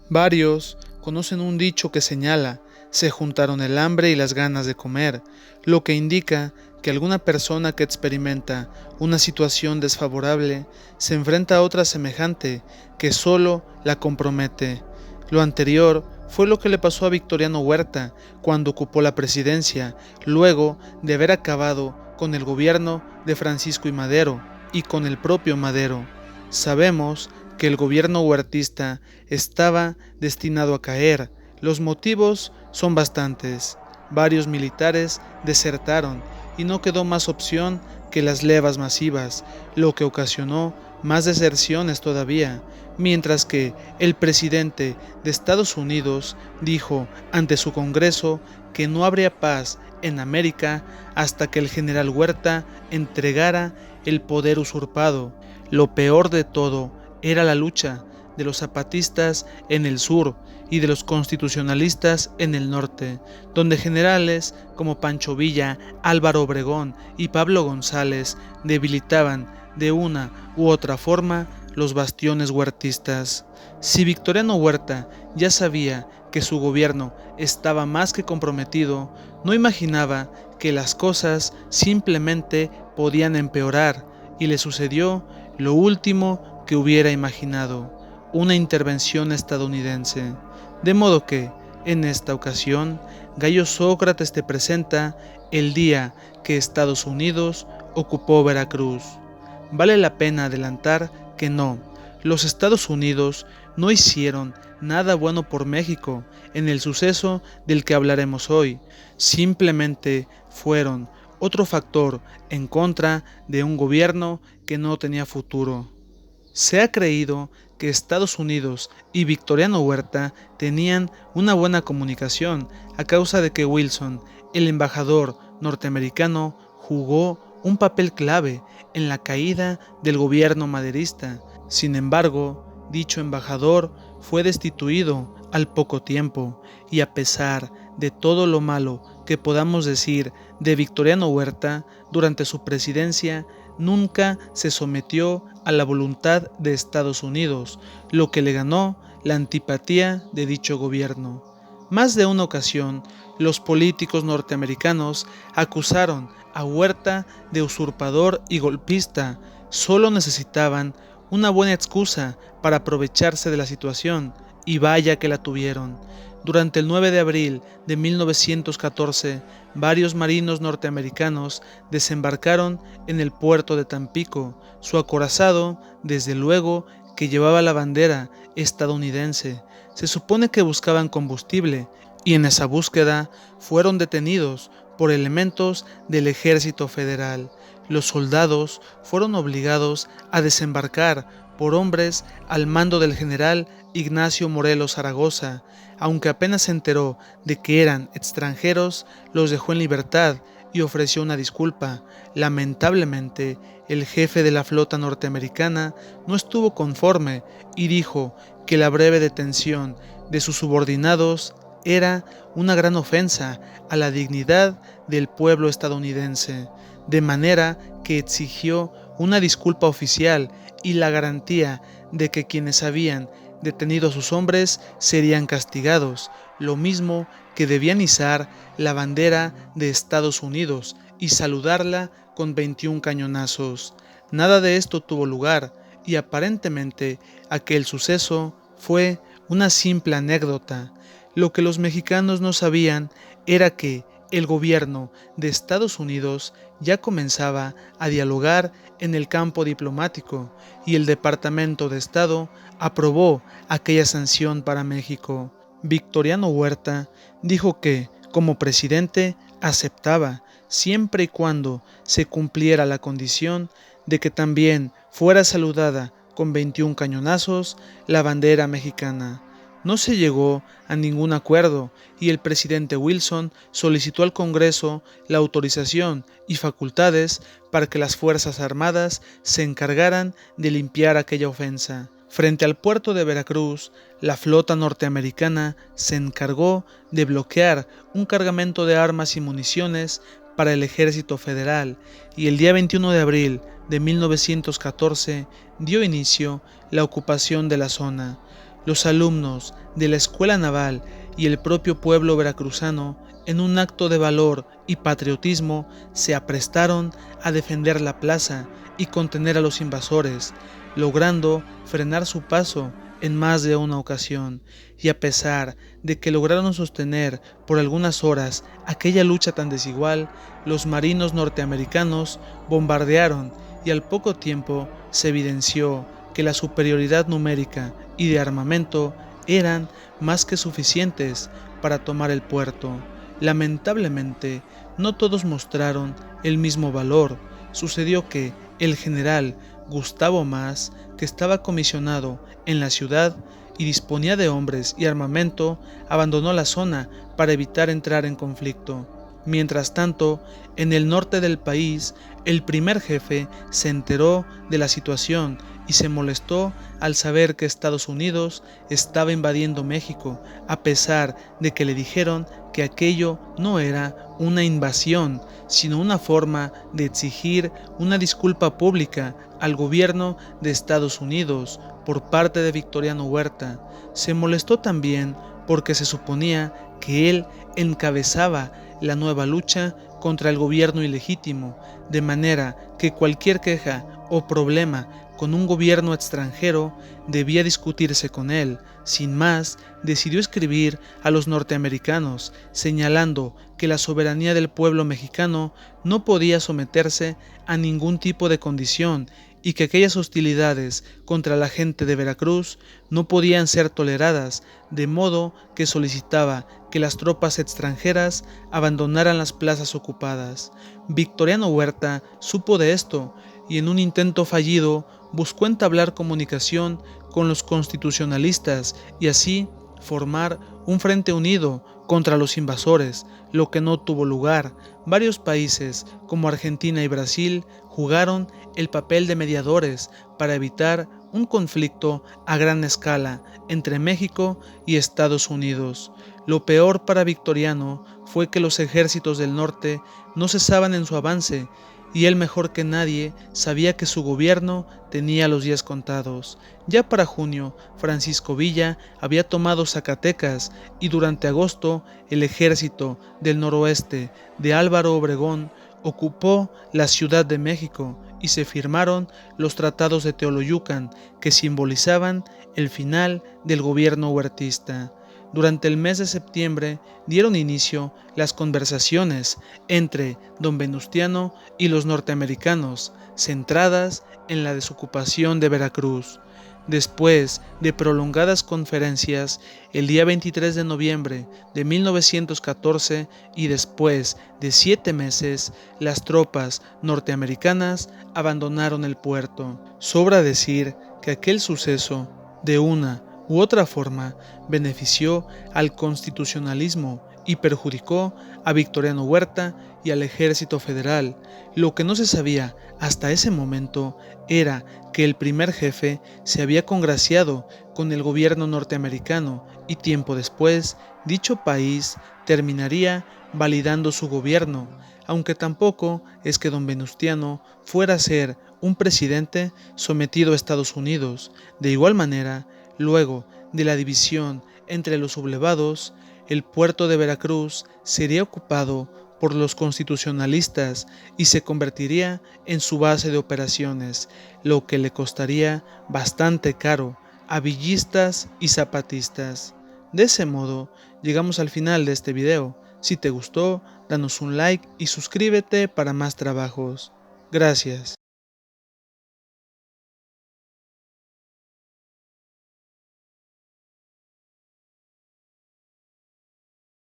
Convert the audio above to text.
Varios conocen un dicho que señala: se juntaron el hambre y las ganas de comer, lo que indica que alguna persona que experimenta una situación desfavorable se enfrenta a otra semejante que solo la compromete. Lo anterior fue lo que le pasó a Victoriano Huerta cuando ocupó la presidencia, luego de haber acabado con el gobierno de Francisco I. Madero y con el propio Madero. Sabemos que el gobierno huertista estaba destinado a caer. Los motivos son bastantes. Varios militares desertaron y no quedó más opción que las levas masivas, lo que ocasionó más deserciones todavía, mientras que el presidente de Estados Unidos dijo ante su Congreso que no habría paz en América hasta que el general Huerta entregara el poder usurpado. Lo peor de todo era la lucha de los zapatistas en el sur y de los constitucionalistas en el norte, donde generales como Pancho Villa, Álvaro Obregón y Pablo González debilitaban de una u otra forma los bastiones huertistas. Si Victoriano Huerta ya sabía que su gobierno estaba más que comprometido, no imaginaba que las cosas simplemente podían empeorar, y le sucedió lo último que hubiera imaginado: una intervención estadounidense. De modo que, en esta ocasión, Gallo Sócrates te presenta el día que Estados Unidos ocupó Veracruz. Vale la pena adelantar que no, los Estados Unidos no hicieron nada bueno por México en el suceso del que hablaremos hoy. Simplemente fueron otro factor en contra de un gobierno que no tenía futuro. Se ha creído que Estados Unidos y Victoriano Huerta tenían una buena comunicación a causa de que Wilson, el embajador norteamericano, jugó un papel clave en la caída del gobierno maderista. Sin embargo, dicho embajador fue destituido al poco tiempo, y a pesar de todo lo malo que podamos decir de Victoriano Huerta durante su presidencia, nunca se sometió a la voluntad de Estados Unidos, lo que le ganó la antipatía de dicho gobierno. Más de una ocasión, los políticos norteamericanos acusaron a Huerta de usurpador y golpista. Solo necesitaban una buena excusa para aprovecharse de la situación, y vaya que la tuvieron. Durante el 9 de abril de 1914, varios marinos norteamericanos desembarcaron en el puerto de Tampico. Su acorazado, desde luego, que llevaba la bandera estadounidense. Se supone que buscaban combustible, y en esa búsqueda fueron detenidos por elementos del ejército federal. Los soldados fueron obligados a desembarcar por hombres al mando del general Ignacio Morelos Zaragoza. Aunque apenas se enteró de que eran extranjeros, los dejó en libertad y ofreció una disculpa. Lamentablemente, el jefe de la flota norteamericana no estuvo conforme y dijo que la breve detención de sus subordinados era una gran ofensa a la dignidad del pueblo estadounidense, de manera que exigió una disculpa oficial y la garantía de que quienes habían detenido a sus hombres serían castigados, lo mismo que debían izar la bandera de Estados Unidos y saludarla con 21 cañonazos. Nada de esto tuvo lugar, y aparentemente aquel suceso fue una simple anécdota. Lo que los mexicanos no sabían era que el gobierno de Estados Unidos ya comenzaba a dialogar en el campo diplomático, y el Departamento de Estado aprobó aquella sanción para México. Victoriano Huerta dijo que, como presidente, aceptaba, siempre y cuando se cumpliera la condición de que también fuera saludada con 21 cañonazos la bandera mexicana. No se llegó a ningún acuerdo, y el presidente Wilson solicitó al Congreso la autorización y facultades para que las Fuerzas Armadas se encargaran de limpiar aquella ofensa. Frente al puerto de Veracruz, la flota norteamericana se encargó de bloquear un cargamento de armas y municiones para el ejército federal, y el día 21 de abril de 1914 dio inicio la ocupación de la zona. los alumnos de la Escuela Naval y el propio pueblo veracruzano, en un acto de valor y patriotismo, se aprestaron a defender la plaza y contener a los invasores, logrando frenar su paso en más de una ocasión, y a pesar de que lograron sostener por algunas horas aquella lucha tan desigual, los marinos norteamericanos bombardearon y al poco tiempo se evidenció que la superioridad numérica y de armamento eran más que suficientes para tomar el puerto. Lamentablemente, no todos mostraron el mismo valor. Sucedió que el general Gustavo Mas, que estaba comisionado en la ciudad y disponía de hombres y armamento, abandonó la zona para evitar entrar en conflicto. Mientras tanto, en el norte del país, el primer jefe se enteró de la situación y se molestó al saber que Estados Unidos estaba invadiendo México, a pesar de que le dijeron que aquello no era una invasión, sino una forma de exigir una disculpa pública al gobierno de Estados Unidos por parte de Victoriano Huerta. Se molestó también porque se suponía que él encabezaba la nueva lucha contra el gobierno ilegítimo, de manera que cualquier queja o problema con un gobierno extranjero debía discutirse con él. Sin más, decidió escribir a los norteamericanos, señalando que la soberanía del pueblo mexicano no podía someterse a ningún tipo de condición y que aquellas hostilidades contra la gente de Veracruz no podían ser toleradas, de modo que solicitaba que las tropas extranjeras abandonaran las plazas ocupadas. Victoriano Huerta supo de esto y en un intento fallido buscó entablar comunicación con los constitucionalistas y así formar un frente unido contra los invasores, lo que no tuvo lugar. Varios países como Argentina y Brasil jugaron el papel de mediadores para evitar un conflicto a gran escala entre México y Estados Unidos. Lo peor para Victoriano fue que los ejércitos del norte no cesaban en su avance y él mejor que nadie sabía que su gobierno tenía los días contados. Ya para junio, Francisco Villa había tomado Zacatecas y durante agosto el ejército del noroeste de Álvaro Obregón ocupó la Ciudad de México y se firmaron los tratados de Teoloyucan que simbolizaban el final del gobierno huertista. Durante el mes de septiembre dieron inicio las conversaciones entre don Venustiano y los norteamericanos, centradas en la desocupación de Veracruz. Después de prolongadas conferencias, el día 23 de noviembre de 1914 y después de 7 meses, las tropas norteamericanas abandonaron el puerto. Sobra decir que aquel suceso, de una u otra forma, benefició al constitucionalismo y perjudicó a Victoriano Huerta y al Ejército Federal. Lo que no se sabía hasta ese momento era que el primer jefe se había congraciado con el gobierno norteamericano y tiempo después dicho país terminaría validando su gobierno, aunque tampoco es que don Venustiano fuera a ser un presidente sometido a Estados Unidos. De igual manera, luego de la división entre los sublevados, el puerto de Veracruz sería ocupado por los constitucionalistas y se convertiría en su base de operaciones, lo que le costaría bastante caro a villistas y zapatistas. De ese modo, llegamos al final de este video. Si te gustó, danos un like y suscríbete para más trabajos. Gracias.